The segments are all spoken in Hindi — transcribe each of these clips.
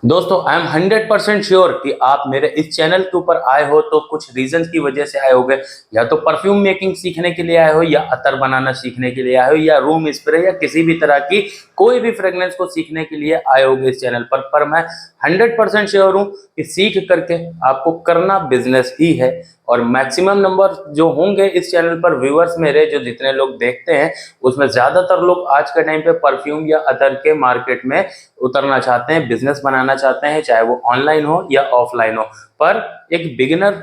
दोस्तों आई एम 100% श्योर कि आप मेरे इस चैनल के ऊपर आए हो तो कुछ रीजंस की वजह से आए होगे। या तो परफ्यूम मेकिंग सीखने के लिए आए हो, या अतर बनाना सीखने के लिए आए हो, या रूम स्प्रे, या किसी भी तरह की कोई भी फ्रेग्रेंस को सीखने के लिए आए होगे इस चैनल पर मैं 100% श्योर हूँ कि सीख करके आपको करना बिजनेस ही है। और मैक्सिमम नंबर जो होंगे इस चैनल पर व्यूअर्स मेरे, जो जितने लोग देखते हैं उसमें ज्यादातर लोग आज के टाइम पे परफ्यूम या अतर के मार्केट में उतरना चाहते हैं, बिजनेस बनाना चाहते हैं, चाहे वो ऑनलाइन हो या ऑफलाइन हो। पर एक बिगिनर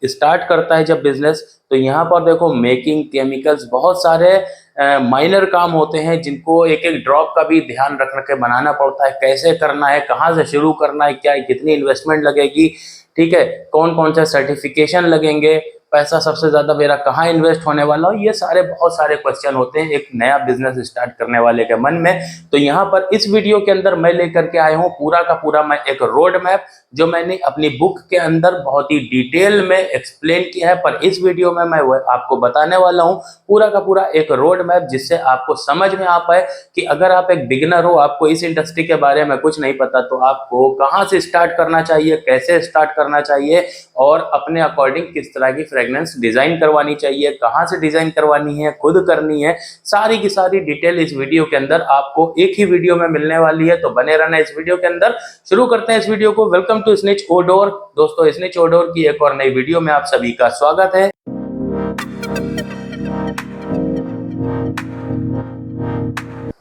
स्टार्ट करता है जब बिजनेस, तो यहाँ पर देखो मेकिंग, केमिकल्स, बहुत सारे माइनर काम होते हैं जिनको एक एक ड्रॉप का भी ध्यान रख के बनाना पड़ता है। कैसे करना है, कहाँ से शुरू करना है, क्या कितनी इन्वेस्टमेंट लगेगी, ठीक है, कौन कौन से सर्टिफिकेशन लगेंगे, पैसा सबसे ज्यादा मेरा कहाँ इन्वेस्ट होने वाला हो, ये सारे बहुत सारे क्वेश्चन होते हैं एक नया बिजनेस स्टार्ट करने वाले के मन में। तो यहाँ पर इस वीडियो के अंदर मैं लेकर के आया हूँ पूरा का पूरा मैं एक रोड मैप, जो मैंने अपनी बुक के अंदर बहुत ही डिटेल में एक्सप्लेन किया है। पर इस वीडियो में मैं आपको बताने वाला हूँ पूरा का पूरा एक रोड मैप, जिससे आपको समझ में आ पाए कि अगर आप एक बिगिनर हो, आपको इस इंडस्ट्री के बारे में कुछ नहीं पता, तो आपको कहाँ से स्टार्ट करना चाहिए, कैसे स्टार्ट करना चाहिए, और अपने अकॉर्डिंग किस तरह की फ्रेग्रेंस डिजाइन करवानी चाहिए, कहाँ से डिजाइन करवानी है, खुद करनी है, सारी की सारी डिटेल इस वीडियो के अंदर आपको एक ही वीडियो में मिलने वाली है। तो बने रहना इस वीडियो के अंदर। शुरू करते हैं इस वीडियो को। Welcome to Snitch Odor. दोस्तों, स्निच ओडोर की एक और नई वीडियो में आप सभी का स्वागत है।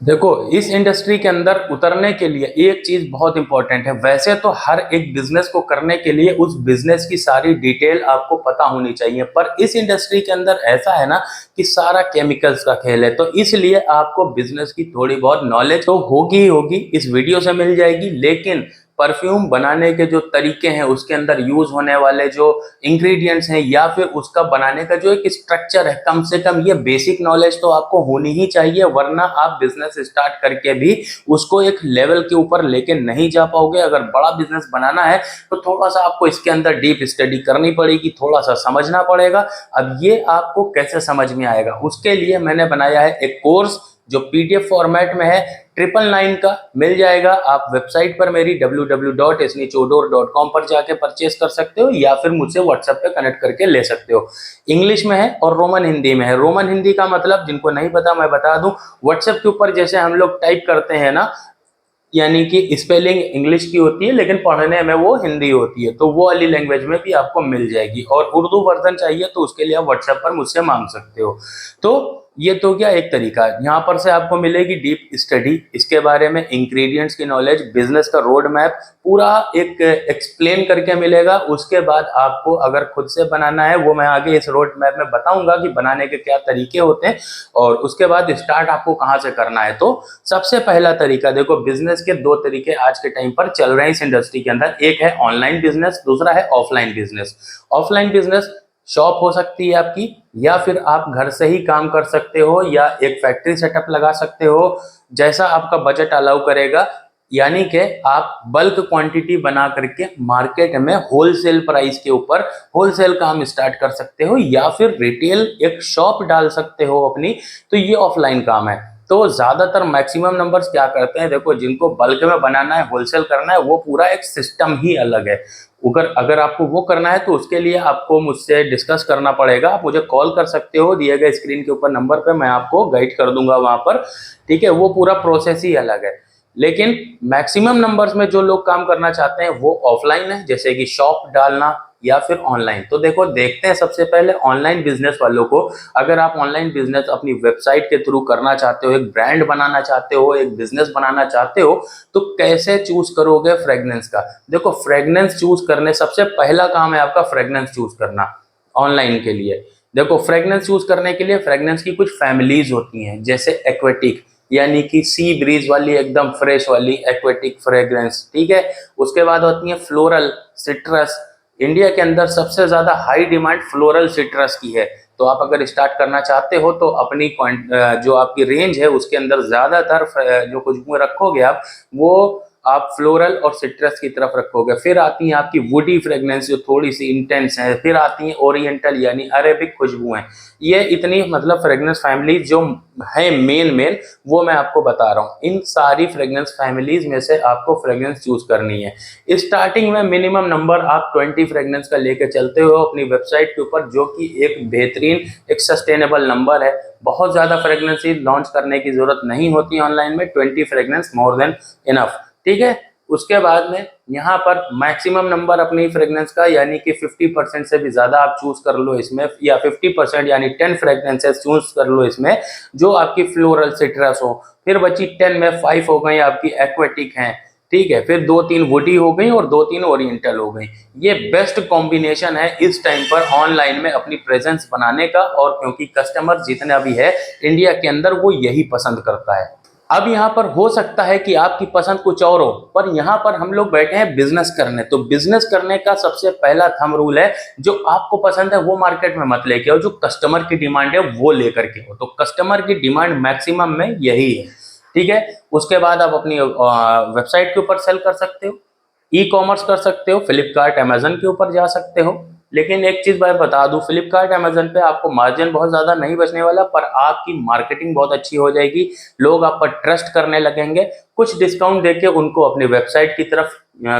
देखो, इस इंडस्ट्री के अंदर उतरने के लिए एक चीज बहुत इंपॉर्टेंट है। वैसे तो हर एक बिजनेस को करने के लिए उस बिजनेस की सारी डिटेल आपको पता होनी चाहिए, पर इस इंडस्ट्री के अंदर ऐसा है ना कि सारा केमिकल्स का खेल है, तो इसलिए आपको बिजनेस की थोड़ी बहुत नॉलेज तो होगी ही होगी, इस वीडियो से मिल जाएगी। लेकिन परफ्यूम बनाने के जो तरीके हैं, उसके अंदर यूज होने वाले जो इंग्रेडिएंट्स हैं, या फिर उसका बनाने का जो एक स्ट्रक्चर है, कम से कम ये बेसिक नॉलेज तो आपको होनी ही चाहिए, वरना आप बिजनेस स्टार्ट करके भी उसको एक लेवल के ऊपर लेके नहीं जा पाओगे। अगर बड़ा बिजनेस बनाना है तो थोड़ा सा आपको इसके अंदर डीप स्टडी करनी पड़ेगी, थोड़ा सा समझना पड़ेगा। अब ये आपको कैसे समझ में आएगा, उसके लिए मैंने बनाया है एक कोर्स जो पीडीएफ फॉर्मेट में है, 999 का मिल जाएगा। आप वेबसाइट पर मेरी www.snichodor.com पर जाके परचेस कर सकते हो, या फिर मुझसे व्हाट्सएप पे कनेक्ट करके ले सकते हो। इंग्लिश में है और रोमन हिंदी में है। रोमन हिंदी का मतलब जिनको नहीं पता मैं बता दूं, व्हाट्सएप के ऊपर जैसे हम लोग टाइप करते हैं ना, यानी कि स्पेलिंग इंग्लिश की होती है लेकिन पढ़ने में वो हिंदी होती है, तो वो वाली लैंग्वेज में भी आपको मिल जाएगी। और उर्दू वर्जन चाहिए तो उसके लिए आप व्हाट्सएप पर मुझसे मांग सकते हो। तो ये तो क्या एक तरीका है। यहाँ पर से आपको मिलेगी डीप स्टडी इसके बारे में, इंग्रेडिएंट्स की नॉलेज, बिजनेस का रोड मैप पूरा एक एक्सप्लेन करके मिलेगा। उसके बाद आपको अगर खुद से बनाना है, वो मैं आगे इस रोड मैप में बताऊंगा कि बनाने के क्या तरीके होते हैं, और उसके बाद स्टार्ट आपको कहाँ से करना है। तो सबसे पहला तरीका देखो, बिजनेस के दो तरीके आज के टाइम पर चल रहे हैं इस इंडस्ट्री के अंदर। एक है ऑनलाइन बिजनेस, दूसरा है offline business. Offline business shop हो सकती है आपकी, या फिर आप घर से ही काम कर सकते हो, या एक फैक्ट्री सेटअप लगा सकते हो, जैसा आपका बजट अलाउ करेगा। यानी कि आप बल्क क्वांटिटी बना करके मार्केट में होलसेल प्राइस के ऊपर होलसेल काम स्टार्ट कर सकते हो, या फिर रिटेल एक शॉप डाल सकते हो अपनी। तो ये ऑफलाइन काम है। तो ज्यादातर मैक्सिमम नंबर्स क्या करते हैं, देखो जिनको बल्क में बनाना है, होलसेल करना है, वो पूरा एक सिस्टम ही अलग है। अगर आपको वो करना है तो उसके लिए आपको मुझसे डिस्कस करना पड़ेगा। आप मुझे कॉल कर सकते हो दिए गए स्क्रीन के ऊपर नंबर पे, मैं आपको गाइड कर दूंगा वहां पर, ठीक है। वो पूरा प्रोसेस ही अलग है। लेकिन मैक्सिमम नंबर्स में जो लोग काम करना चाहते हैं वो ऑफलाइन है, जैसे कि शॉप डालना या फिर ऑनलाइन। तो देखो, देखते हैं सबसे पहले ऑनलाइन बिजनेस वालों को। अगर आप ऑनलाइन बिजनेस अपनी वेबसाइट के थ्रू करना चाहते हो, एक ब्रांड बनाना चाहते हो, एक बिजनेस बनाना चाहते हो, तो कैसे चूज करोगे फ्रेग्रेंस का। देखो, फ्रेग्रेंस चूज करने सबसे पहला काम है आपका फ्रेग्रेंस चूज करना ऑनलाइन के लिए। देखो, फ्रेग्रेंस चूज करने के लिए फ्रेग्रेंस की कुछ फैमिलीज होती हैं, जैसे एक्वेटिक, यानी कि सी ब्रीज वाली एकदम फ्रेश वाली एक्वेटिक फ्रेग्रेंस, ठीक है। उसके बाद होती है फ्लोरल, सिट्रस। इंडिया के अंदर सबसे ज्यादा हाई डिमांड फ्लोरल सिट्रस की है। तो आप अगर स्टार्ट करना चाहते हो तो अपनी जो आपकी रेंज है उसके अंदर ज्यादातर जो कुछ रखोगे आप, वो आप फ्लोरल और सिट्रस की तरफ रखोगे। फिर आती है आपकी वुडी फ्रेग्रेंस जो थोड़ी सी इंटेंस है। फिर आती है ओरिएंटल यानी अरेबिक खुशबुएं। ये इतनी मतलब फ्रेग्रेंस फैमिली जो है मेन वो मैं आपको बता रहा हूँ। इन सारी फ्रेग्रेंस फैमिलीज में से आपको फ्रेग्रेंस चूज करनी है। स्टार्टिंग में मिनिमम नंबर आप 20 फ्रेग्रेंस का लेके चलते हो अपनी वेबसाइट के ऊपर, जो कि एक बेहतरीन एक सस्टेनेबल नंबर है। बहुत ज्यादा फ्रेग्रेंस लॉन्च करने की जरूरत नहीं होती ऑनलाइन में, 20 फ्रेग्रेंस मोर देन इनफ। ठीक है। उसके बाद में यहाँ पर मैक्सिमम नंबर अपनी फ्रेग्रेंस का यानी कि 50% से भी ज्यादा आप चूज कर लो इसमें, या 50% यानी 10 फ्रेग्रेंसेस चूज कर लो इसमें जो आपकी फ्लोरल सिट्रस हो। फिर बची 10 में 5 हो गई आपकी एक्वेटिक हैं, ठीक है। फिर 2-3 वुडी हो गई और 2-3 ओरिएंटल हो गई। ये बेस्ट कॉम्बिनेशन है इस टाइम पर ऑनलाइन में अपनी प्रेजेंस बनाने का, और क्योंकि कस्टमर जितने अभी है इंडिया के अंदर वो यही पसंद करता है। अब यहाँ पर हो सकता है कि आपकी पसंद कुछ और हो, पर यहाँ पर हम लोग बैठे हैं बिजनेस करने। तो बिजनेस करने का सबसे पहला थंब रूल है, जो आपको पसंद है वो मार्केट में मत लेके आओ, जो कस्टमर की डिमांड है वो लेकर के हो। तो कस्टमर की डिमांड मैक्सिमम में यही है, ठीक है। उसके बाद आप अपनी वेबसाइट के ऊपर सेल कर सकते हो, ई कॉमर्स कर सकते हो, फ्लिपकार्ट अमेजन के ऊपर जा सकते हो। लेकिन एक चीज मैं बता दूं, फ्लिपकार्ट अमेजन पे आपको मार्जिन बहुत ज्यादा नहीं बचने वाला, पर आपकी मार्केटिंग बहुत अच्छी हो जाएगी। लोग आप पर ट्रस्ट करने लगेंगे। कुछ डिस्काउंट देके उनको अपनी वेबसाइट की तरफ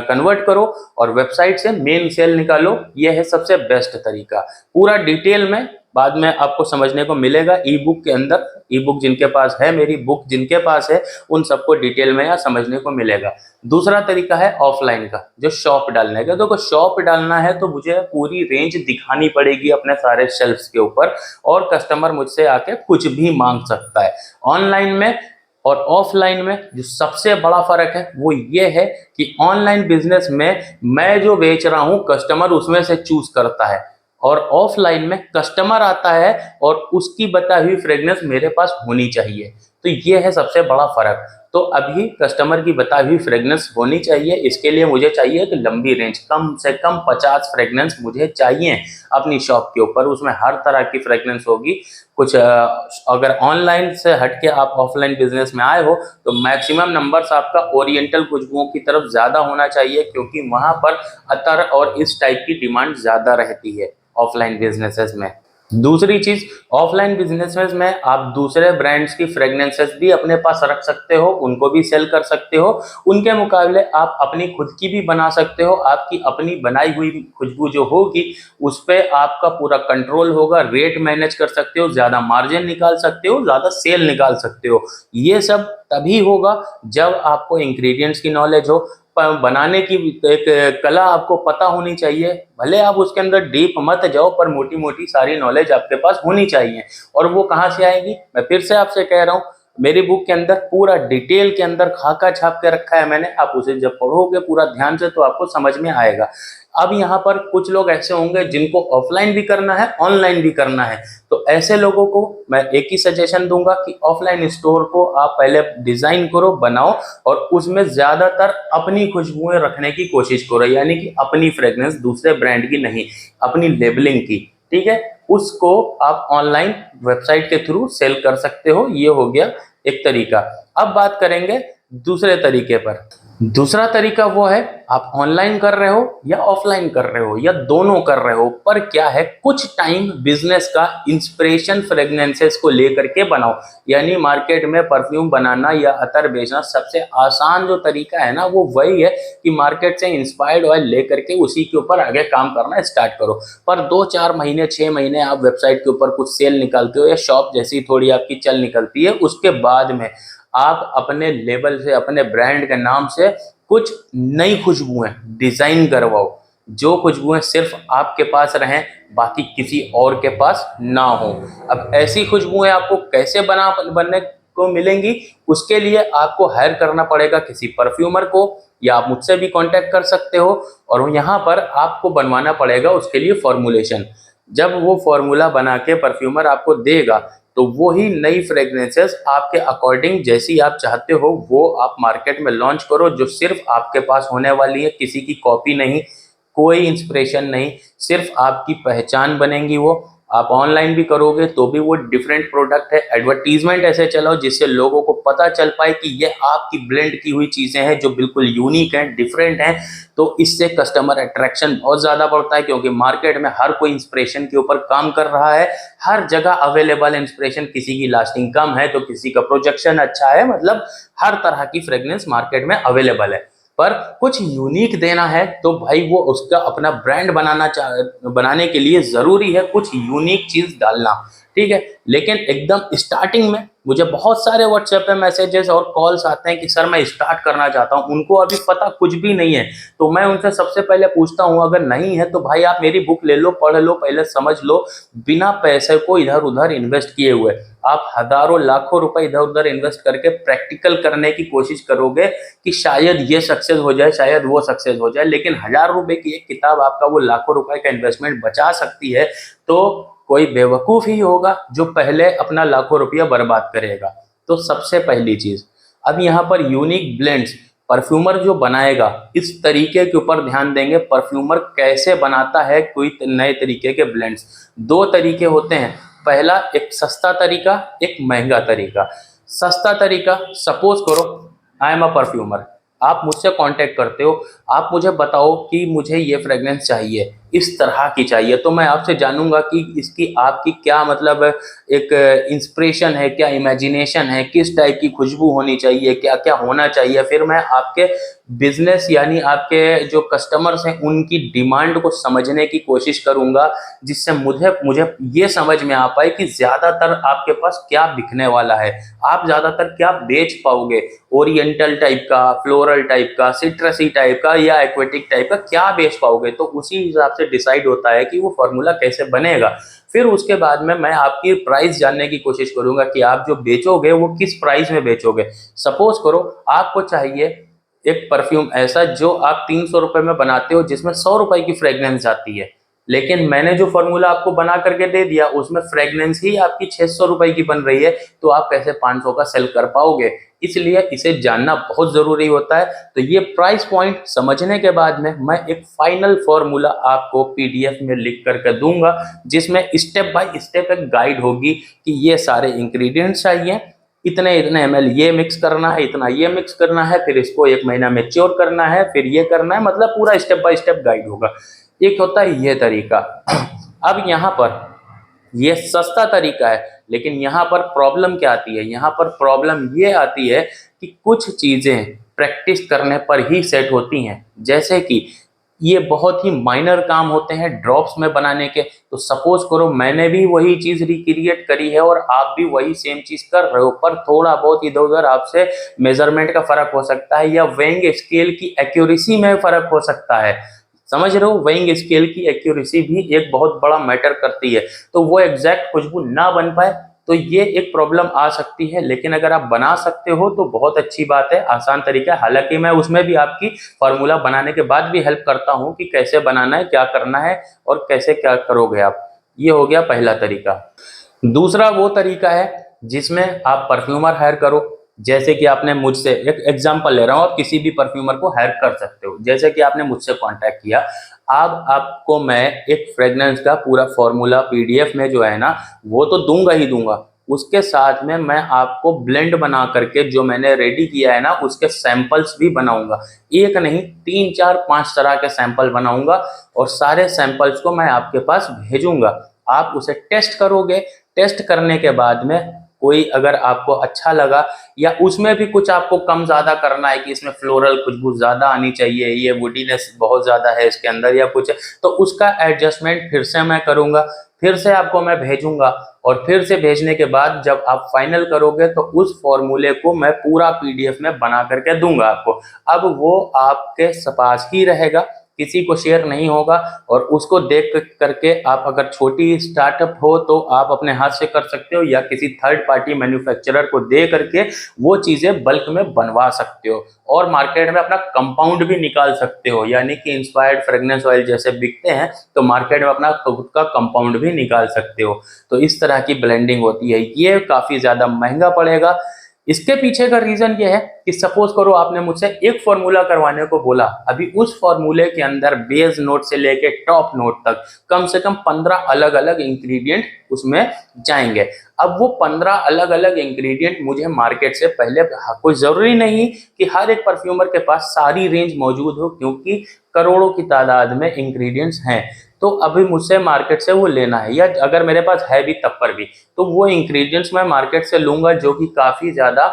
कन्वर्ट करो और वेबसाइट से मेन सेल निकालो। यह है सबसे बेस्ट तरीका। पूरा डिटेल में बाद में आपको समझने को मिलेगा ई बुक के अंदर। ई बुक जिनके पास है, मेरी बुक जिनके पास है, उन सबको डिटेल में यहाँ समझने को मिलेगा। दूसरा तरीका है ऑफलाइन का, जो शॉप डालने का। देखो शॉप डालना है तो मुझे पूरी रेंज दिखानी पड़ेगी अपने सारे शेल्फ्स के ऊपर, और कस्टमर मुझसे आके कुछ भी मांग सकता है। ऑनलाइन में और ऑफलाइन में जो सबसे बड़ा फर्क है वो ये है कि ऑनलाइन बिजनेस में मैं जो बेच रहा हूं कस्टमर उसमें से चूज करता है, और ऑफलाइन में कस्टमर आता है और उसकी बताई हुई फ्रेग्रेंस मेरे पास होनी चाहिए। तो ये है सबसे बड़ा फर्क। तो अभी कस्टमर की बताई हुई फ्रेग्रेंस होनी चाहिए। इसके लिए मुझे चाहिए कि लंबी रेंज, कम से कम 50 फ्रेग्रेंस मुझे चाहिए अपनी शॉप के ऊपर। उसमें हर तरह की फ्रेग्रेंस होगी। कुछ अगर ऑनलाइन से हटके आप ऑफलाइन बिजनेस में आए हो तो मैक्सिमम नंबर्स आपका ओरिएंटल खुशबुओं की तरफ ज्यादा होना चाहिए, क्योंकि वहां पर अतर और इस टाइप की डिमांड ज्यादा रहती है ऑफलाइन बिजनेसेस में। दूसरी चीज, ऑफलाइन बिजनेसेस में आप दूसरे ब्रांड्स की फ्रेग्रेंसेस भी अपने पास रख सकते हो, उनको भी सेल कर सकते हो। उनके मुकाबले आप अपनी खुद की भी बना सकते हो। आपकी अपनी बनाई हुई खुशबू जो होगी उस पर आपका पूरा कंट्रोल होगा, रेट मैनेज कर सकते हो, ज्यादा मार्जिन निकाल सकते हो, ज्यादा सेल निकाल सकते हो। ये सब तभी होगा जब आपको इंग्रेडिएंट्स की नॉलेज हो, बनाने की एक कला आपको पता होनी चाहिए। भले आप उसके अंदर डीप मत जाओ, पर मोटी मोटी सारी नॉलेज आपके पास होनी चाहिए। और वो कहाँ से आएगी, मैं फिर से आपसे कह रहा हूँ, मेरी बुक के अंदर पूरा डिटेल के अंदर खाका छाप के रखा है मैंने। आप उसे जब पढ़ोगे पूरा ध्यान से तो आपको समझ में आएगा। अब यहाँ पर कुछ लोग ऐसे होंगे जिनको ऑफलाइन भी करना है, ऑनलाइन भी करना है। तो ऐसे लोगों को मैं एक ही सजेशन दूंगा कि ऑफलाइन स्टोर को आप पहले डिजाइन करो, बनाओ, और उसमें ज्यादातर अपनी खुशबुएं रखने की कोशिश करो, यानी कि अपनी फ्रेग्रेंस, दूसरे ब्रांड की नहीं, अपनी लेबलिंग की। ठीक है। उसको आप ऑनलाइन वेबसाइट के थ्रू सेल कर सकते हो। ये हो गया एक तरीका। अब बात करेंगे दूसरे तरीके पर। दूसरा तरीका वो है, आप ऑनलाइन कर रहे हो या ऑफलाइन कर रहे हो या दोनों कर रहे हो, पर क्या है, कुछ टाइम बिजनेस का इंस्पिरेशन फ्रेग्रेंसेस को लेकर के बनाओ। यानी मार्केट में परफ्यूम बनाना या अतर बेचना सबसे आसान जो तरीका है ना, वो वही है कि मार्केट से इंस्पायर्ड ऑयल लेकर के उसी के ऊपर आगे काम करना स्टार्ट करो। पर 2-4 महीने 6 महीने आप वेबसाइट के ऊपर कुछ सेल निकालते हो या शॉप जैसी थोड़ी आपकी चल निकलती है, उसके बाद में आप अपने लेबल से, अपने ब्रांड के नाम से कुछ नई खुशबुएं डिजाइन करवाओ, जो खुशबुएं सिर्फ आपके पास रहें, बाकी किसी और के पास ना हो। अब ऐसी खुशबुएं आपको कैसे बनने को मिलेंगी, उसके लिए आपको हायर करना पड़ेगा किसी परफ्यूमर को, या आप मुझसे भी कांटेक्ट कर सकते हो। और यहाँ पर आपको बनवाना पड़ेगा उसके लिए फॉर्मुलेशन। जब वो फॉर्मूला बना के परफ्यूमर आपको देगा, तो वो ही नई फ्रेग्रेंसेस आपके अकॉर्डिंग जैसी आप चाहते हो वो आप मार्केट में लॉन्च करो, जो सिर्फ आपके पास होने वाली है, किसी की कॉपी नहीं, कोई इंस्पिरेशन नहीं, सिर्फ आपकी पहचान बनेंगी वो। आप ऑनलाइन भी करोगे तो भी वो डिफरेंट प्रोडक्ट है। एडवर्टीजमेंट ऐसे चलाओ जिससे लोगों को पता चल पाए कि ये आपकी ब्लेंड की हुई चीजें हैं जो बिल्कुल यूनिक हैं, डिफरेंट हैं। तो इससे कस्टमर अट्रैक्शन बहुत ज्यादा बढ़ता है, क्योंकि मार्केट में हर कोई इंस्पिरेशन के ऊपर काम कर रहा है, हर जगह अवेलेबल इंस्पिरेशन, किसी की लास्टिंग कम है तो किसी का प्रोजेक्शन अच्छा है, मतलब हर तरह की फ्रेग्रेंस मार्केट में अवेलेबल है। पर कुछ यूनिक देना है तो भाई वो उसका अपना ब्रांड बनाने के लिए जरूरी है कुछ यूनिक चीज डालना, ठीक है। लेकिन एकदम स्टार्टिंग में मुझे बहुत सारे व्हाट्सएप पे मैसेजेस और कॉल्स आते हैं कि सर मैं स्टार्ट करना चाहता हूं, उनको अभी पता कुछ भी नहीं है। तो मैं उनसे सबसे पहले पूछता हूं, अगर नहीं है तो भाई आप मेरी बुक ले लो, पढ़ लो, पहले समझ लो। बिना पैसे को इधर उधर इन्वेस्ट किए हुए आप हजारों लाखों रुपए इधर उधर इन्वेस्ट करके प्रैक्टिकल करने की कोशिश करोगे कि शायद ये सक्सेस हो जाए, शायद वो सक्सेस हो जाए, लेकिन 1000 रुपए की एक किताब आपका वो लाखों रुपए का इन्वेस्टमेंट बचा सकती है। तो कोई बेवकूफ ही होगा जो पहले अपना लाखों रुपया बर्बाद करेगा। तो सबसे पहली चीज, अब यहाँ पर यूनिक ब्लेंड्स, परफ्यूमर जो बनाएगा इस तरीके के ऊपर ध्यान देंगे। परफ्यूमर कैसे बनाता है कोई नए तरीके के ब्लेंड्स? दो तरीके होते हैं, पहला एक सस्ता तरीका, एक महंगा तरीका। सस्ता तरीका, सपोज करो आई एम अ परफ्यूमर, आप मुझसे कांटेक्ट करते हो, आप मुझे बताओ कि मुझे ये फ्रेग्रेंस चाहिए, इस तरह की चाहिए, तो मैं आपसे जानूंगा कि इसकी आपकी क्या मतलब एक इंस्पिरेशन है, क्या इमेजिनेशन है, किस टाइप की खुशबू होनी चाहिए, क्या क्या होना चाहिए। फिर मैं आपके बिजनेस यानी आपके जो कस्टमर्स हैं उनकी डिमांड को समझने की कोशिश करूंगा, जिससे मुझे मुझे ये समझ में आ पाए कि ज्यादातर आपके पास क्या बिकने वाला है, आप ज्यादातर क्या बेच पाओगे, ओरिएंटल टाइप का, फ्लोरल टाइप का, सिट्रसी टाइप का या एक्वेटिक टाइप का, क्या बेच पाओगे। तो उसी हिसाब से डिसाइड होता है कि वो फॉर्मूला कैसे बनेगा। फिर उसके बाद में मैं आपकी प्राइस जानने की कोशिश करूंगा कि आप जो बेचोगे वो किस प्राइस में बेचोगे। सपोज करो आपको चाहिए एक परफ्यूम ऐसा जो आप 300 रुपए में बनाते हो, जिसमें 100 रुपए की फ्रेग्रेंस आती है, लेकिन मैंने जो फॉर्मूला आपको बना करके दे दिया उसमें फ्रेग्रेंस ही आपकी 600 रुपए की बन रही है, तो आप कैसे 500 का सेल कर पाओगे? इसलिए इसे जानना बहुत जरूरी होता है। तो ये प्राइस पॉइंट समझने के बाद में मैं एक फाइनल फॉर्मूला आपको पीडीएफ में लिख करके दूंगा, जिसमें स्टेप बाय स्टेप एक गाइड होगी कि ये सारे इंग्रेडिएंट्स चाहिए, इतने इतने ml ये मिक्स करना है, इतना ये मिक्स करना है, फिर इसको 1 महीना मैच्योर करना है, फिर ये करना है, मतलब पूरा स्टेप बाय स्टेप गाइड होगा। एक होता है ये तरीका। अब यहाँ पर ये सस्ता तरीका है, लेकिन यहाँ पर प्रॉब्लम क्या आती है? यहाँ पर प्रॉब्लम ये आती है कि कुछ चीजें प्रैक्टिस करने पर ही सेट होती हैं, जैसे कि ये बहुत ही माइनर काम होते हैं ड्रॉप्स में बनाने के। तो सपोज करो मैंने भी वही चीज रिक्रिएट करी है और आप भी वही सेम चीज कर रहे हो, पर थोड़ा बहुत इधर उधर आपसे मेजरमेंट का फर्क हो सकता है या वेइंग स्केल की एक्यूरेसी में फर्क हो सकता है। समझ रहे हो, वेइंग स्केल की एक्यूरेसी भी एक बहुत बड़ा मैटर करती है, तो वो एग्जैक्ट खुशबू ना बन पाए तो ये एक प्रॉब्लम आ सकती है। लेकिन अगर आप बना सकते हो तो बहुत अच्छी बात है, आसान तरीका है। हालांकि मैं उसमें भी आपकी फार्मूला बनाने के बाद भी हेल्प करता हूं कि कैसे बनाना है, क्या करना है और कैसे क्या करोगे आप। ये हो गया पहला तरीका। दूसरा वो तरीका है जिसमें आप परफ्यूमर हायर करो। जैसे कि आपने मुझसे, एक एग्जांपल ले रहा हूं, आप किसी भी परफ्यूमर को हायर कर सकते हो। जैसे कि आपने मुझसे कांटेक्ट किया, अब आपको मैं एक फ्रेग्रेंस का पूरा फॉर्मूला पीडीएफ में जो है ना वो तो दूंगा ही दूंगा, उसके साथ में मैं आपको ब्लेंड बना करके जो मैंने रेडी किया है ना उसके सैंपल्स भी बनाऊंगा। एक नहीं, 3 4 5 तरह के सैंपल बनाऊंगा और सारे सैंपल्स को मैं आपके पास भेजूंगा। आप उसे टेस्ट करोगे, टेस्ट करने के बाद में कोई अगर आपको अच्छा लगा या उसमें भी कुछ आपको कम ज्यादा करना है कि इसमें फ्लोरल खुशबू ज्यादा आनी चाहिए, ये वुडीनेस बहुत ज्यादा है इसके अंदर या कुछ, तो उसका एडजस्टमेंट फिर से मैं करूंगा, फिर से आपको मैं भेजूंगा। और फिर से भेजने के बाद जब आप फाइनल करोगे तो उस फॉर्मूले को मैं पूरा पीडीएफ में बना करके दूंगा आपको। अब वो आपके पास ही रहेगा, किसी को शेयर नहीं होगा, और उसको देख करके आप अगर छोटी स्टार्टअप हो तो आप अपने हाथ से कर सकते हो या किसी थर्ड पार्टी मैन्युफैक्चरर को दे करके वो चीजें बल्क में बनवा सकते हो और मार्केट में अपना कंपाउंड भी निकाल सकते हो। यानी कि इंस्पायर्ड फ्रेग्रेंस ऑयल जैसे बिकते हैं तो मार्केट में अपना खुद का कंपाउंड भी निकाल सकते हो। तो इस तरह की ब्लेंडिंग होती है, ये काफी ज्यादा महंगा पड़ेगा, इसके पीछे का रीजन ये है कि सपोज करो आपने मुझसे एक फॉर्मूला करवाने को बोला, अभी उस फॉर्मूले के अंदर बेस नोट से लेके टॉप नोट तक कम से कम 15 अलग अलग इंग्रेडिएंट उसमें जाएंगे। अब वो 15 अलग अलग इंग्रेडिएंट मुझे मार्केट से पहले, कोई जरूरी नहीं कि हर एक परफ्यूमर के पास सारी रेंज मौजूद हो, क्योंकि करोड़ों की तादाद में इंग्रेडिएंट्स हैं, तो अभी मुझसे मार्केट से वो लेना है, या अगर मेरे पास है भी तब पर भी, तो वो इंग्रेडिएंट्स मैं मार्केट से लूंगा जो कि काफी ज्यादा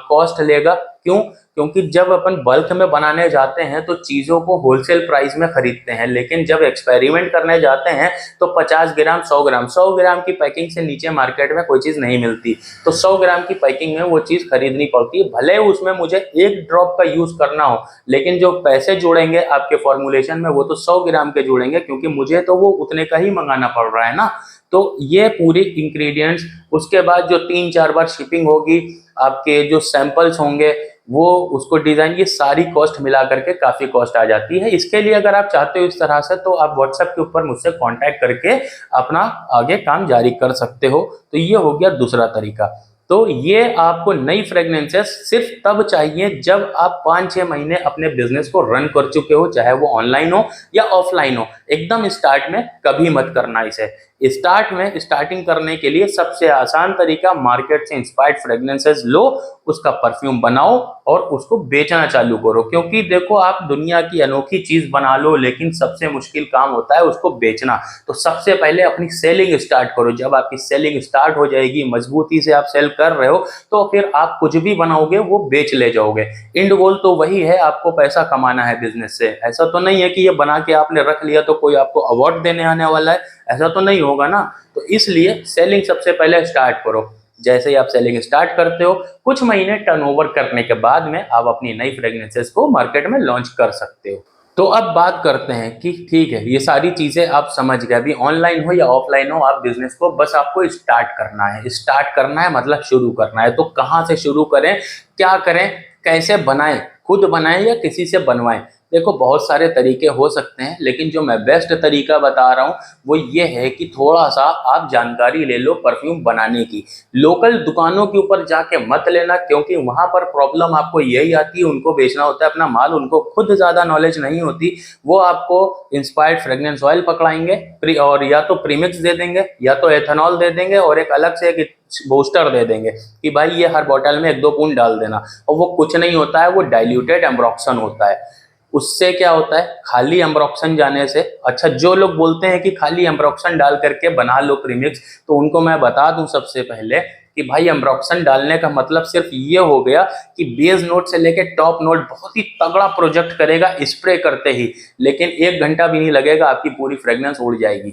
कॉस्ट लेगा। क्यों? क्योंकि जब अपन बल्क में बनाने जाते हैं तो चीजों को होलसेल प्राइस में खरीदते हैं, लेकिन जब एक्सपेरिमेंट करने जाते हैं तो 50 ग्राम 100 ग्राम की पैकिंग से नीचे मार्केट में कोई चीज नहीं मिलती, तो 100 ग्राम की पैकिंग में वो चीज खरीदनी पड़ती है, भले उसमें मुझे एक ड्रॉप का यूज करना हो, लेकिन जो पैसे जुड़ेंगे आपके फॉर्मुलेशन में वो तो 100 ग्राम के जुड़ेंगे, क्योंकि मुझे तो वो उतने का ही मंगाना पड़ रहा है ना। तो ये पूरी इंग्रेडिएंट्स, उसके बाद जो 3-4 बार शिपिंग होगी, आपके जो सैंपल्स होंगे वो, उसको डिजाइन, ये सारी कॉस्ट मिला करके काफी कॉस्ट आ जाती है। इसके लिए अगर आप चाहते हो इस तरह से, तो आप व्हाट्सएप के ऊपर मुझसे कांटेक्ट करके अपना आगे काम जारी कर सकते हो। तो ये हो गया दूसरा तरीका। तो ये आपको नई फ्रेग्रेंसेस सिर्फ तब चाहिए जब आप 5-6 महीने अपने बिजनेस को रन कर चुके हो, चाहे वो ऑनलाइन हो या ऑफलाइन हो। एकदम स्टार्ट में कभी मत करना इसे। स्टार्टिंग करने के लिए सबसे आसान तरीका, मार्केट से इंस्पायर्ड फ्रेग्रेंसेस लो, उसका परफ्यूम बनाओ और उसको बेचना चालू करो। क्योंकि देखो, आप दुनिया की अनोखी चीज बना लो, लेकिन सबसे मुश्किल काम होता है उसको बेचना। तो सबसे पहले अपनी सेलिंग स्टार्ट करो। जब आपकी सेलिंग स्टार्ट हो जाएगी, मजबूती से आप सेल कर रहे हो, तो फिर आप कुछ भी बनाओगे वो बेच ले जाओगे। इंड गोल तो वही है, आपको पैसा कमाना है बिजनेस से। ऐसा तो नहीं है कि ये बना के आपने रख लिया तो कोई आपको अवार्ड देने आने वाला है, ऐसा तो नहीं होगा ना। तो इसलिए सेलिंग सबसे पहले स्टार्ट करो। जैसे ही आप सेलिंग स्टार्ट करते हो, कुछ महीने टर्नओवर करने के बाद में आप अपनी नई फ्रेग्रेंसेस को मार्केट में लॉन्च कर सकते हो। तो अब बात करते हैं कि ठीक है, ये सारी चीजें आप समझ गए, अभी ऑनलाइन हो या ऑफलाइन हो, आप बिजनेस को बस आपको स्टार्ट करना है। स्टार्ट करना है मतलब शुरू करना है। तो कहाँ से शुरू करें, क्या करें, कैसे बनाएं, खुद बनाएं या किसी से बनवाएं? देखो, बहुत सारे तरीके हो सकते हैं, लेकिन जो मैं बेस्ट तरीका बता रहा हूँ वो ये है कि थोड़ा सा आप जानकारी ले लो परफ्यूम बनाने की। लोकल दुकानों के ऊपर जाके मत लेना, क्योंकि वहां पर प्रॉब्लम आपको यही आती है, उनको बेचना होता है अपना माल, उनको खुद ज्यादा नॉलेज नहीं होती। वो आपको इंस्पायर्ड फ्रेग्रेंस ऑयल पकड़ाएंगे और या तो प्रीमिक्स दे देंगे या तो एथेनॉल दे देंगे, और एक अलग से एक बूस्टर दे देंगे कि भाई ये हर बोतल में 1-2 बूंद डाल देना। और वो कुछ नहीं होता है, वो डाइल्यूटेड एम्ब्रोक्सन होता है। उससे क्या होता है, खाली एम्ब्रोक्सन जाने से, अच्छा, जो लोग बोलते हैं कि खाली एम्ब्रोक्सन डाल करके बना लो प्रीमिक्स, तो उनको मैं बता दूं सबसे पहले कि भाई एम्ब्रोक्सन डालने का मतलब सिर्फ ये हो गया कि बेस नोट से लेके टॉप नोट बहुत ही तगड़ा प्रोजेक्ट करेगा स्प्रे करते ही, लेकिन 1 घंटा भी नहीं लगेगा, आपकी पूरी फ्रेग्रेंस उड़ जाएगी।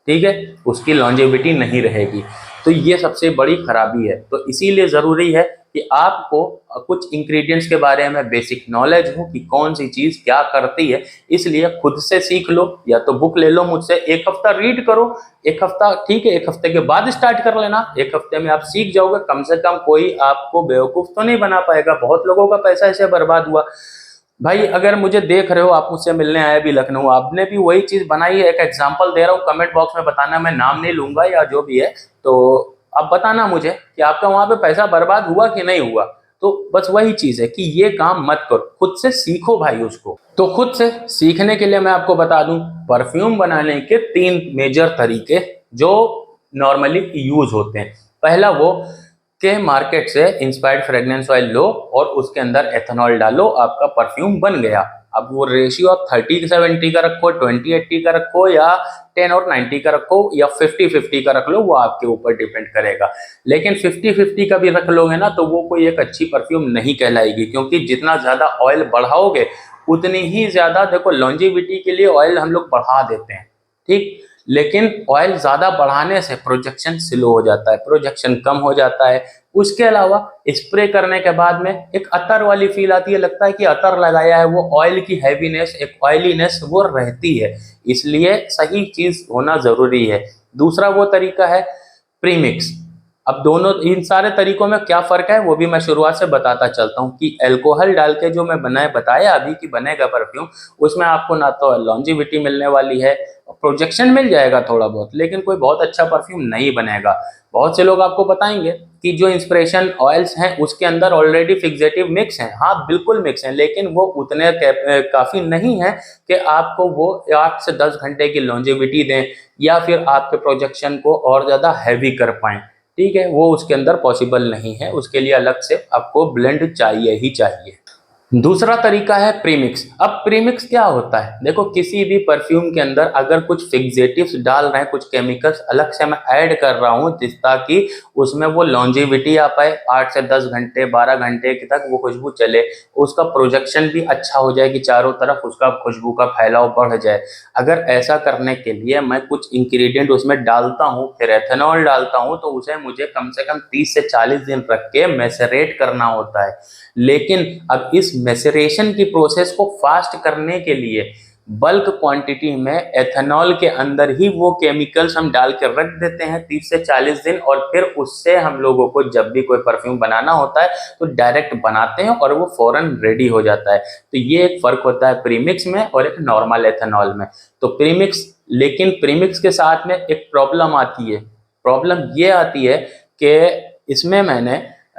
ठीक है, उसकी लॉन्जेविटी नहीं रहेगी। तो ये सबसे बड़ी खराबी है। तो इसीलिए जरूरी है कि आपको कुछ इंग्रेडिएंट्स के बारे में बेसिक नॉलेज हो कि कौन सी चीज क्या करती है। इसलिए खुद से सीख लो, या तो बुक ले लो मुझसे, 1 हफ्ता रीड करो। 1 हफ्ता ठीक है, 1 हफ्ते के बाद स्टार्ट कर लेना। 1 हफ्ते में आप सीख जाओगे, कम से कम कोई आपको बेवकूफ तो नहीं बना पाएगा। बहुत लोगों का पैसा ऐसे बर्बाद हुआ। भाई, अगर मुझे देख रहे हो, आप मुझसे मिलने आए भी लखनऊ, आपने भी वही चीज बनाई है, एक एग्जांपल दे रहा हूँ, कमेंट बॉक्स में बताना, मैं नाम नहीं लूंगा या जो भी है, तो आप बताना मुझे कि आपका वहां पे पैसा बर्बाद हुआ कि नहीं हुआ। तो बस वही चीज है कि ये काम मत करो, खुद से सीखो भाई उसको। तो खुद से सीखने के लिए मैं आपको बता दूं, परफ्यूम बनाने के 3 मेजर तरीके जो नॉर्मली यूज होते हैं। पहला वो के मार्केट से इंस्पायर्ड फ्रेग्रेंस ऑयल लो और उसके अंदर एथेनॉल डालो, आपका परफ्यूम बन गया। अब वो रेशियो आप 30-70 का रखो, 20-80 का रखो, या 10-90 का रखो, या 50-50 का रख लो, वो आपके ऊपर डिपेंड करेगा। लेकिन 50-50 का भी रख लोगे ना, तो वो कोई एक अच्छी परफ्यूम नहीं कहलाएगी, क्योंकि जितना ज्यादा ऑयल बढ़ाओगे उतनी ही ज्यादा, देखो लॉन्जेविटी के लिए ऑयल हम लोग बढ़ा देते हैं, ठीक, लेकिन ऑयल ज्यादा बढ़ाने से प्रोजेक्शन स्लो हो जाता है, प्रोजेक्शन कम हो जाता है। उसके अलावा स्प्रे करने के बाद में एक अतर वाली फील आती है, लगता है कि अतर लगाया है, वो ऑयल की हैवीनेस, एक ऑयलीनेस वो रहती है। इसलिए सही चीज होना जरूरी है। दूसरा वो तरीका है प्रीमिक्स। अब दोनों इन सारे तरीकों में क्या फ़र्क है वो भी मैं शुरुआत से बताता चलता हूँ कि अल्कोहल डाल के जो मैं बताया अभी कि बनेगा परफ्यूम, उसमें आपको ना तो लॉन्जेविटी मिलने वाली है, प्रोजेक्शन मिल जाएगा थोड़ा बहुत, लेकिन कोई बहुत अच्छा परफ्यूम नहीं बनेगा। बहुत से लोग आपको बताएंगे कि जो इंस्पिरेशन ऑयल्स हैं उसके अंदर ऑलरेडी फिक्सेटिव मिक्स हैं। हाँ बिल्कुल मिक्स हैं, लेकिन वो उतने काफ़ी नहीं है कि आपको वो 8 से 10 घंटे की लॉन्जेविटी दें या फिर आपके प्रोजेक्शन को और ज़्यादा हैवी कर पाएँ। ठीक है, वो उसके अंदर पॉसिबल नहीं है, उसके लिए अलग से आपको ब्लेंड चाहिए ही चाहिए। दूसरा तरीका है प्रीमिक्स। अब प्रीमिक्स क्या होता है? देखो, किसी भी परफ्यूम के अंदर अगर कुछ फिक्सेटिव्स डाल रहे हैं, कुछ केमिकल्स अलग से मैं ऐड कर रहा हूँ जिस ताकि उसमें वो लॉन्जेविटी आ पाए, 8 से 10 घंटे 12 घंटे तक वो खुशबू चले, उसका प्रोजेक्शन भी अच्छा हो जाए कि चारों तरफ उसका खुशबू का फैलाव बढ़ जाए। अगर ऐसा करने के लिए मैं कुछ इंग्रेडिएंट उसमें डालता हूँ, फिर एथेनॉल डालता हूँ, तो उसे मुझे कम से कम 30 से 40 दिन रख के मैसेरेट करना होता है। लेकिन अब इस मैसेरेशन की प्रोसेस को फास्ट करने के लिए बल्क क्वांटिटी में एथेनॉल के अंदर ही वो केमिकल्स हम डाल के रख देते हैं 30 से 40 दिन, और फिर उससे हम लोगों को जब भी कोई परफ्यूम बनाना होता है तो डायरेक्ट बनाते हैं और वो फौरन रेडी हो जाता है। तो ये एक फ़र्क होता है प्रीमिक्स में और एक नॉर्मल एथेनॉल में। तो प्रीमिक्स, लेकिन प्रीमिक्स के साथ में एक प्रॉब्लम आती है। प्रॉब्लम ये आती है कि इसमें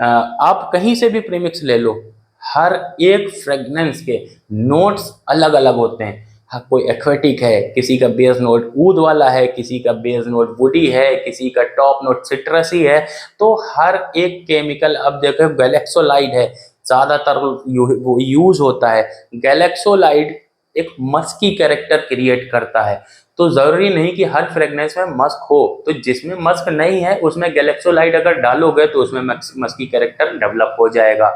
आप कहीं से भी प्रीमिक्स ले लो, हर एक फ्रेगनेंस के नोट्स अलग अलग होते हैं। हाँ, कोई एक्वेटिक है, किसी का बेस नोट ऊद वाला है, किसी का बेस नोट वुडी है, किसी का टॉप नोट सिट्रसी है। तो हर एक केमिकल, अब देखो गैलेक्सोलाइड है, ज़्यादातर यूज होता है। गैलेक्सोलाइड एक मस्की कैरेक्टर क्रिएट करता है, तो ज़रूरी नहीं कि हर फ्रेगनेंस में मस्क हो। तो जिसमें मस्क नहीं है उसमें गैलेक्सोलाइड अगर डालोगे तो उसमें मस्की कैरेक्टर डेवलप हो जाएगा।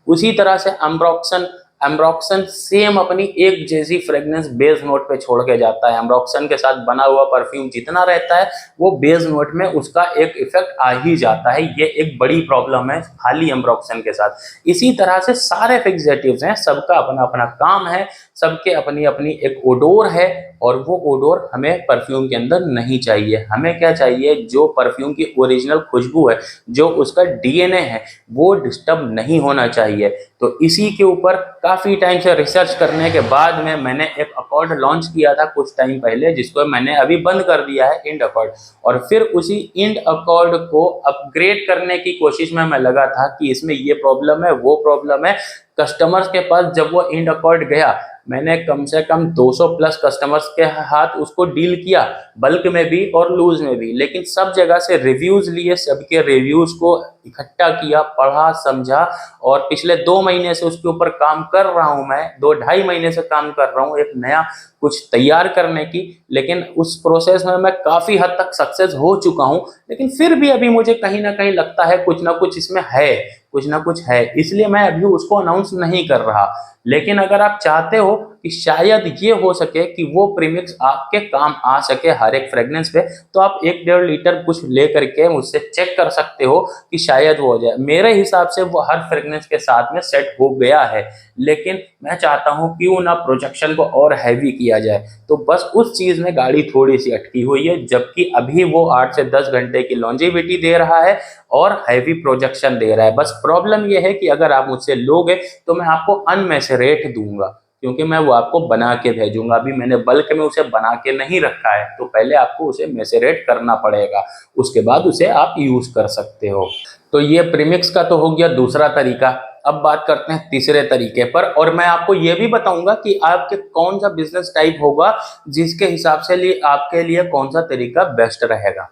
उसी तरह से एम्ब्रॉक्सन, एम्ब्रॉक्सन सेम अपनी एक जैसी फ्रेगनेंस बेस नोट पे छोड़ के जाता है। एम्ब्रॉक्सन के साथ बना हुआ परफ्यूम जितना रहता है वो बेस नोट में उसका एक इफेक्ट आ ही जाता है। ये एक बड़ी प्रॉब्लम है खाली एम्ब्रॉक्सन के साथ। इसी तरह से सारे फिक्सेटिव्स हैं, सबका अपना अपना काम है, सबके अपनी अपनी एक ओडोर है, और वो ओडोर हमें परफ्यूम के अंदर नहीं चाहिए। हमें क्या चाहिए? जो परफ्यूम की ओरिजिनल खुशबू है, जो उसका डीएनए है, वो डिस्टर्ब नहीं होना चाहिए। तो इसी के ऊपर काफ़ी टाइम से रिसर्च करने के बाद में मैंने एक अकॉर्ड लॉन्च किया था कुछ टाइम पहले, जिसको मैंने अभी बंद कर दिया है, इंड अकॉर्ड। और फिर उसी इंड अकॉर्ड को अपग्रेड करने की कोशिश में मैं लगा था कि इसमें ये प्रॉब्लम है, वो प्रॉब्लम है। कस्टमर्स के पास जब वो इंड अकॉर्ड गया, मैंने कम से कम 200 प्लस कस्टमर्स के हाथ उसको डील किया, बल्क में भी और लूज में भी। लेकिन सब जगह से रिव्यूज़ लिए, सबके रिव्यूज़ को इकट्ठा किया, पढ़ा, समझा, और पिछले 2 महीने से उसके ऊपर काम कर रहा हूँ। मैं 2-2.5 महीने से काम कर रहा हूँ एक नया कुछ तैयार करने की। लेकिन उस प्रोसेस में मैं काफ़ी हद तक सक्सेस हो चुका हूँ, लेकिन फिर भी अभी मुझे कहीं ना कहीं लगता है कुछ ना कुछ इसमें है, कुछ ना कुछ है, इसलिए मैं अभी उसको अनाउंस नहीं कर रहा। लेकिन अगर आप चाहते हो कि शायद ये हो सके कि वो प्रीमिक्स आपके काम आ सके हर एक फ्रेगनेंस पे, तो आप 1-1.5 लीटर कुछ ले करके मुझसे चेक कर सकते हो कि शायद वो हो जाए। मेरे हिसाब से वो हर फ्रेगनेंस के साथ में सेट हो गया है, लेकिन मैं चाहता हूँ क्यों ना प्रोजेक्शन को और हैवी किया जाए। तो बस उस चीज़ में गाड़ी थोड़ी सी अटकी हुई है, जबकि अभी वो 8 से 10 घंटे की लॉन्जेविटी दे रहा है और हैवी प्रोजेक्शन दे रहा है। बस प्रॉब्लम ये है कि अगर आप मुझसे लोगे तो मैं आपको अनमेसरेट दूंगा, क्योंकि मैं वो आपको बना के भेजूंगा। अभी मैंने बल्क में उसे बना के नहीं रखा है, तो पहले आपको उसे मेसरेट करना पड़ेगा, उसके बाद उसे आप यूज कर सकते हो। तो ये प्रीमिक्स का तो हो गया दूसरा तरीका। अब बात करते हैं तीसरे तरीके पर, और मैं आपको ये भी बताऊंगा कि आपके कौन सा बिजनेस टाइप होगा जिसके हिसाब से लिए आपके लिए कौन सा तरीका बेस्ट रहेगा।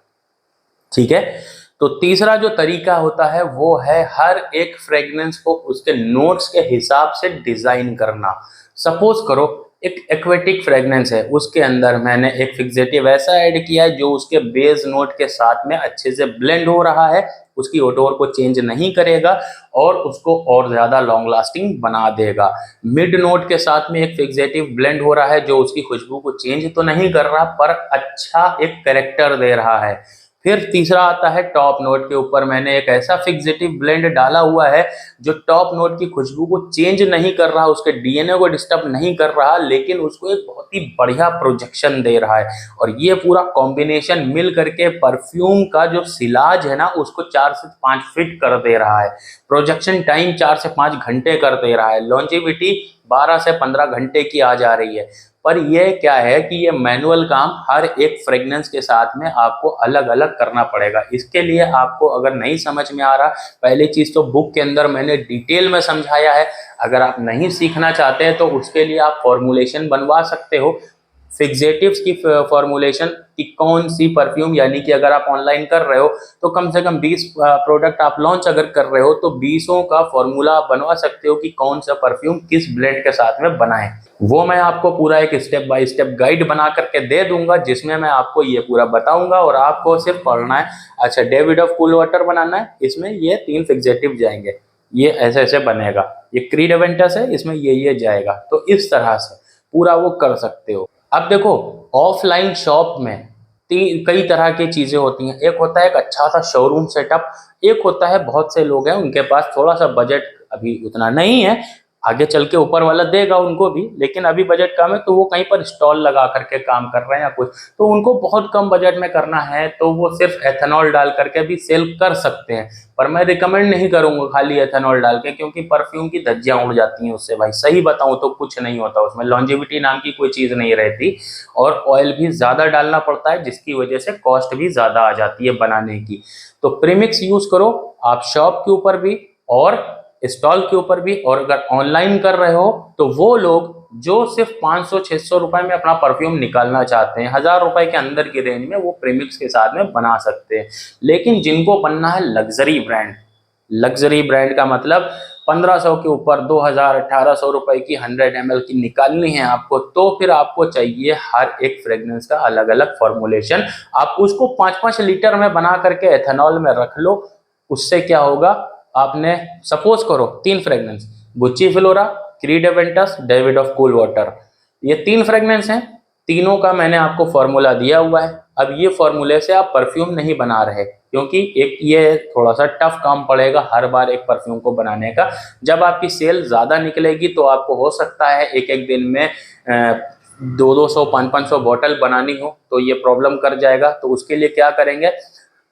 ठीक है, तो तीसरा जो तरीका होता है वो है हर एक फ्रेग्रेंस को उसके नोट्स के हिसाब से डिजाइन करना। सपोज करो एक एक्वेटिक फ्रेग्रेंस है, उसके अंदर मैंने एक फिक्सेटिव ऐसा ऐड किया है जो उसके बेस नोट के साथ में अच्छे से ब्लेंड हो रहा है, उसकी ओडोर को चेंज नहीं करेगा और उसको और ज्यादा लॉन्ग लास्टिंग बना देगा। मिड नोट के साथ में एक फिक्सेटिव ब्लेंड हो रहा है जो उसकी खुशबू को चेंज तो नहीं कर रहा पर अच्छा एक कैरेक्टर दे रहा है। फिर तीसरा आता है टॉप नोट के ऊपर मैंने एक ऐसा फिक्सेटिव ब्लेंड डाला हुआ है जो टॉप नोट की खुशबू को चेंज नहीं कर रहा, उसके डीएनए को डिस्टर्ब नहीं कर रहा, लेकिन उसको एक बहुत ही बढ़िया प्रोजेक्शन दे रहा है। और ये पूरा कॉम्बिनेशन मिल करके परफ्यूम का जो सिलाज है ना उसको 4 से 5 फीट कर दे रहा है। प्रोजेक्शन टाइम 4 से 5 घंटे कर दे रहा है। लॉन्जेविटी 12 से 15 घंटे की आ जा रही है। पर ये क्या है कि ये मैनुअल काम हर एक फ्रेग्रेंस के साथ में आपको अलग अलग करना पड़ेगा। इसके लिए आपको अगर नहीं समझ में आ रहा, पहली चीज तो बुक के अंदर मैंने डिटेल में समझाया है। अगर आप नहीं सीखना चाहते हैं तो उसके लिए आप फॉर्मुलेशन बनवा सकते हो, फिक्सेटिव्स की फॉर्मुलेशन कि कौन सी परफ्यूम, यानी कि अगर आप ऑनलाइन कर रहे हो तो कम से कम 20 प्रोडक्ट आप लॉन्च अगर कर रहे हो तो 20 का फॉर्मूला आप बनवा सकते हो कि कौन सा परफ्यूम किस ब्लेंड के साथ में बनाएं। वो मैं आपको पूरा एक स्टेप बाय स्टेप गाइड बना करके दे दूंगा जिसमें मैं आपको ये पूरा बताऊंगा और आपको सिर्फ पढ़ना है। अच्छा, डेविड ऑफ कूल वाटर बनाना है, इसमें ये 3 फिक्सेटिव जाएंगे, ये ऐसे ऐसे बनेगा। ये क्रीड एवेंटस है, इसमें ये जाएगा। तो इस तरह से पूरा वो कर सकते हो। अब देखो, ऑफलाइन शॉप में कई तरह की चीजें होती हैं। एक होता है एक अच्छा सा शोरूम सेटअप, एक होता है बहुत से लोग हैं उनके पास थोड़ा सा बजट अभी उतना नहीं है, आगे चल के ऊपर वाला देगा उनको भी, लेकिन अभी बजट कम है तो वो कहीं पर स्टॉल लगा करके काम कर रहे हैं या कुछ, तो उनको बहुत कम बजट में करना है तो वो सिर्फ एथेनॉल डाल करके भी सेल कर सकते हैं। पर मैं रिकमेंड नहीं करूंगा खाली एथेनॉल डाल के, क्योंकि परफ्यूम की धज्जियां उड़ जाती हैं उससे भाई। सही बताऊं तो कुछ नहीं होता उसमें, लॉन्जेविटी नाम की कोई चीज नहीं रहती, और ऑयल भी ज्यादा डालना पड़ता है जिसकी वजह से कॉस्ट भी ज्यादा आ जाती है बनाने की। तो प्रीमिक्स यूज करो आप शॉप के ऊपर भी और स्टॉल के ऊपर भी। और अगर ऑनलाइन कर रहे हो तो वो लोग जो सिर्फ 500-600 रुपए में अपना परफ्यूम निकालना चाहते हैं, 1000 रुपए के अंदर की रेंज में, वो प्रीमिक्स के साथ में बना सकते हैं। लेकिन जिनको बनना है लग्जरी ब्रांड, लग्जरी ब्रांड का मतलब 1500 के ऊपर 2000-1800 रुपए की 100 ml की निकालनी है आपको, तो फिर आपको चाहिए हर एक फ्रेग्रेंस का अलग अलग फॉर्मुलेशन। आप उसको 5-5 लीटर में बना करके एथेनॉल में रख लो। उससे क्या होगा, आपने सपोज करो 3 fragrance, Gucci flora, creed Aventus, David of cool water, ये 3 फ्रेग्रेंस हैं, तीनों का मैंने आपको फॉर्मूला दिया हुआ है। अब ये फॉर्मूले से आप परफ्यूम नहीं बना रहे, क्योंकि एक ये थोड़ा सा टफ काम पड़ेगा हर बार एक परफ्यूम को बनाने का। जब आपकी सेल ज्यादा निकलेगी तो आपको हो सकता है एक एक दिन में 200-200, 500-500 बॉटल बनानी हो, तो ये प्रॉब्लम कर जाएगा। तो उसके लिए क्या करेंगे,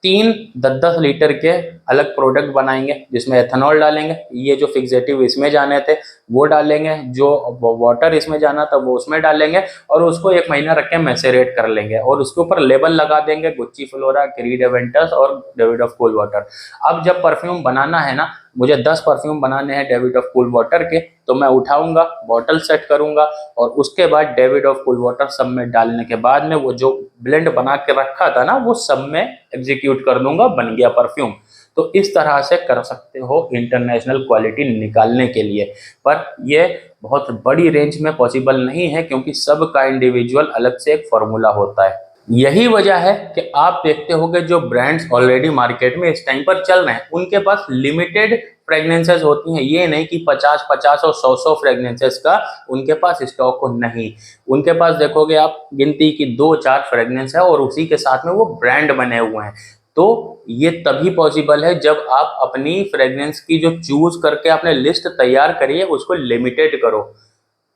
3 10-10 लीटर के अलग प्रोडक्ट बनाएंगे जिसमें एथेनॉल डालेंगे, ये जो फिक्सेटिव इसमें जाने थे वो डालेंगे, जो वाटर इसमें जाना था वो उसमें डालेंगे, और उसको 1 महीना रख के मैसेरेट कर लेंगे और उसके ऊपर लेबल लगा देंगे गुच्ची फ्लोरा, क्रीड एवेंटस और डेविड ऑफ कूल वाटर। अब जब परफ्यूम बनाना है ना, मुझे 10 परफ्यूम बनाने हैं डेविड ऑफ कूल वाटर के, तो मैं उठाऊंगा, बॉटल सेट करूंगा और उसके बाद डेविड ऑफ कूल वाटर सब में डालने के बाद में वो जो ब्लेंड बना के रखा था ना वो सब में एग्जीक्यूट कर दूंगा, बन गया परफ्यूम। तो इस तरह से कर सकते हो इंटरनेशनल क्वालिटी निकालने के लिए। पर ये बहुत बड़ी रेंज में पॉसिबल नहीं है, क्योंकि सबका इंडिविजुअल अलग से एक फॉर्मूला होता है। यही वजह है कि आप देखते होंगे जो ब्रांड्स ऑलरेडी मार्केट में इस टाइम पर चल रहे हैं उनके पास लिमिटेड फ्रेग्रेंसेस होती हैं। ये नहीं कि 50-50 और 100-100 फ्रेग्रेंसेस का उनके पास स्टॉक हो, नहीं। उनके पास देखोगे आप गिनती की 2-4 फ्रेग्रेंस है और उसी के साथ में वो ब्रांड बने हुए हैं। तो ये तभी पॉसिबल है जब आप अपनी फ्रेग्रेंस की जो चूज करके आपने लिस्ट तैयार करी है उसको लिमिटेड करो।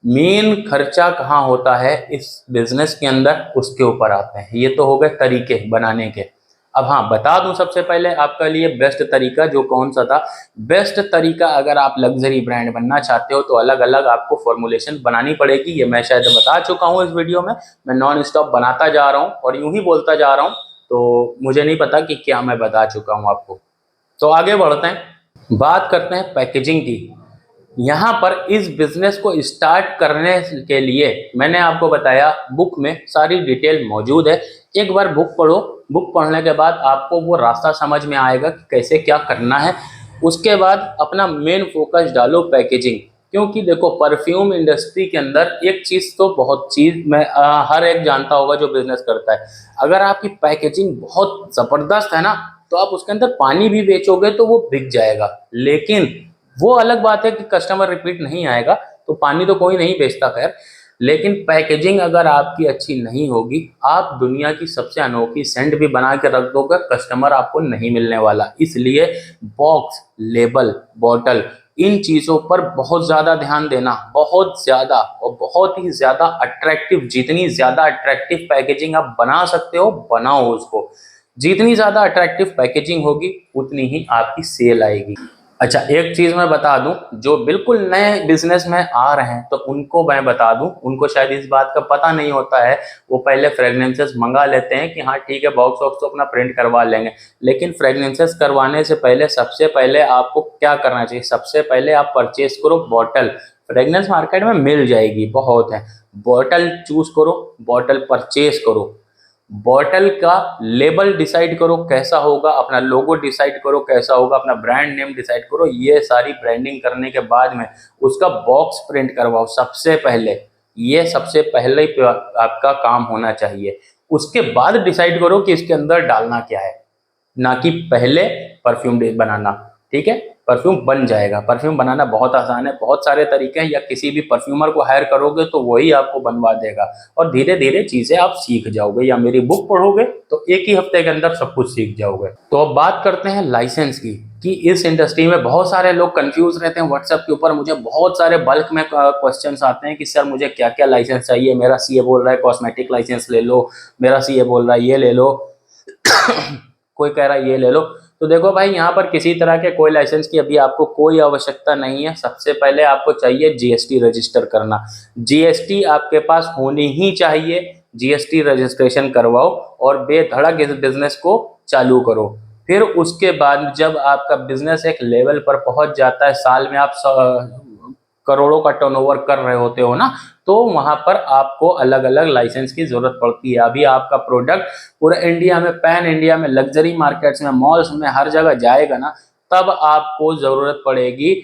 मेन खर्चा कहाँ होता है इस बिजनेस के अंदर, उसके ऊपर आते हैं। ये तो हो गए तरीके बनाने के। अब हाँ, बता दूं सबसे पहले आपके लिए बेस्ट तरीका जो कौन सा था। बेस्ट तरीका, अगर आप लग्जरी ब्रांड बनना चाहते हो तो अलग अलग आपको फॉर्मुलेशन बनानी पड़ेगी। ये मैं शायद बता चुका हूँ इस वीडियो में, मैं नॉन स्टॉप बनाता जा रहा हूँ और यूं ही बोलता जा रहा हूँ, तो मुझे नहीं पता कि क्या मैं बता चुका हूँ आपको। तो आगे बढ़ते हैं, बात करते हैं पैकेजिंग की। यहाँ पर इस बिजनेस को स्टार्ट करने के लिए मैंने आपको बताया बुक में सारी डिटेल मौजूद है। एक बार बुक पढ़ो, बुक पढ़ने के बाद आपको वो रास्ता समझ में आएगा कि कैसे क्या करना है। उसके बाद अपना मेन फोकस डालो पैकेजिंग, क्योंकि देखो परफ्यूम इंडस्ट्री के अंदर एक चीज़ तो बहुत चीज़ मैं हर एक जानता होगा जो बिजनेस करता है, अगर आपकी पैकेजिंग बहुत ज़बरदस्त है ना तो आप उसके अंदर पानी भी बेचोगे तो वो बिक जाएगा। लेकिन वो अलग बात है कि कस्टमर रिपीट नहीं आएगा, तो पानी तो कोई नहीं बेचता खैर। लेकिन पैकेजिंग अगर आपकी अच्छी नहीं होगी, आप दुनिया की सबसे अनोखी सेंट भी बना के रख दोगे, कस्टमर आपको नहीं मिलने वाला। इसलिए बॉक्स, लेबल, बॉटल, इन चीज़ों पर बहुत ज़्यादा ध्यान देना, बहुत ज़्यादा, और बहुत ही ज़्यादा अट्रैक्टिव, जितनी ज़्यादा अट्रैक्टिव पैकेजिंग आप बना सकते हो बनाओ उसको। जितनी ज़्यादा अट्रैक्टिव पैकेजिंग होगी उतनी ही आपकी सेल आएगी। अच्छा, एक चीज़ मैं बता दूं, जो बिल्कुल नए बिजनेस में आ रहे हैं तो उनको मैं बता दूं, उनको शायद इस बात का पता नहीं होता है। वो पहले फ्रेगनेंसेस मंगा लेते हैं कि हाँ ठीक है, बॉक्स वॉक्स तो अपना प्रिंट करवा लेंगे, लेकिन फ्रेगनेंसेस करवाने से पहले सबसे पहले आपको क्या करना चाहिए? सबसे पहले आप परचेज करो बॉटल। फ्रेगनेंस मार्केट में मिल जाएगी, बहुत है। बॉटल चूज करो, बॉटल परचेज करो, बॉटल का लेबल डिसाइड करो कैसा होगा, अपना लोगो डिसाइड करो कैसा होगा, अपना ब्रांड नेम डिसाइड करो। ये सारी ब्रांडिंग करने के बाद में उसका बॉक्स प्रिंट करवाओ सबसे पहले। ये सबसे पहले आपका काम होना चाहिए। उसके बाद डिसाइड करो कि इसके अंदर डालना क्या है, ना कि पहले परफ्यूम बनाना। ठीक है, परफ्यूम बन जाएगा। परफ्यूम बनाना बहुत आसान है, बहुत सारे तरीके हैं, या किसी भी परफ्यूमर को हायर करोगे तो वही आपको बनवा देगा, और धीरे धीरे चीजें आप सीख जाओगे, या मेरी बुक पढ़ोगे तो एक ही हफ्ते के अंदर सब कुछ सीख जाओगे। तो अब बात करते हैं लाइसेंस की, कि इस इंडस्ट्री में बहुत सारे लोग कंफ्यूज रहते हैं। व्हाट्सएप के ऊपर मुझे बहुत सारे बल्क में क्वेश्चंस आते हैं कि सर मुझे क्या क्या लाइसेंस चाहिए, मेरा सीए बोल रहा है कॉस्मेटिक लाइसेंस ले लो, मेरा सीए बोल रहा है ये ले लो कोई कह रहा है ये ले लो। तो देखो भाई, यहाँ पर किसी तरह के कोई लाइसेंस की अभी आपको कोई आवश्यकता नहीं है। सबसे पहले आपको चाहिए जीएसटी रजिस्टर करना। जीएसटी आपके पास होनी ही चाहिए। जीएसटी रजिस्ट्रेशन करवाओ और बेधड़क इस बिजनेस को चालू करो। फिर उसके बाद जब आपका बिजनेस एक लेवल पर पहुंच जाता है, साल में आप करोड़ों का टर्नओवर कर रहे होते हो ना, तो वहां पर आपको अलग अलग लाइसेंस की जरूरत पड़ती है। अभी आपका प्रोडक्ट पूरे इंडिया में, पैन इंडिया में, लग्जरी मार्केट्स में, मॉल्स में, हर जगह जाएगा ना, तब आपको जरूरत पड़ेगी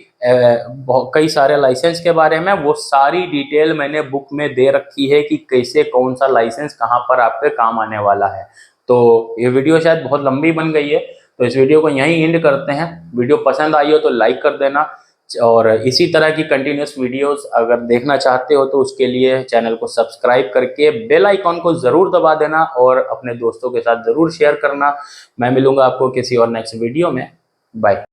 कई सारे लाइसेंस के बारे में। वो सारी डिटेल मैंने बुक में दे रखी है कि कैसे कौन सा लाइसेंस कहाँ पर आपके काम आने वाला है। तो ये वीडियो शायद बहुत लंबी बन गई है, तो इस वीडियो को यहीं एंड करते हैं। वीडियो पसंद आई हो तो लाइक कर देना, और इसी तरह की कंटिन्यूस वीडियोस अगर देखना चाहते हो तो उसके लिए चैनल को सब्सक्राइब करके बेल आइकॉन को ज़रूर दबा देना, और अपने दोस्तों के साथ ज़रूर शेयर करना। मैं मिलूंगा आपको किसी और नेक्स्ट वीडियो में। बाय।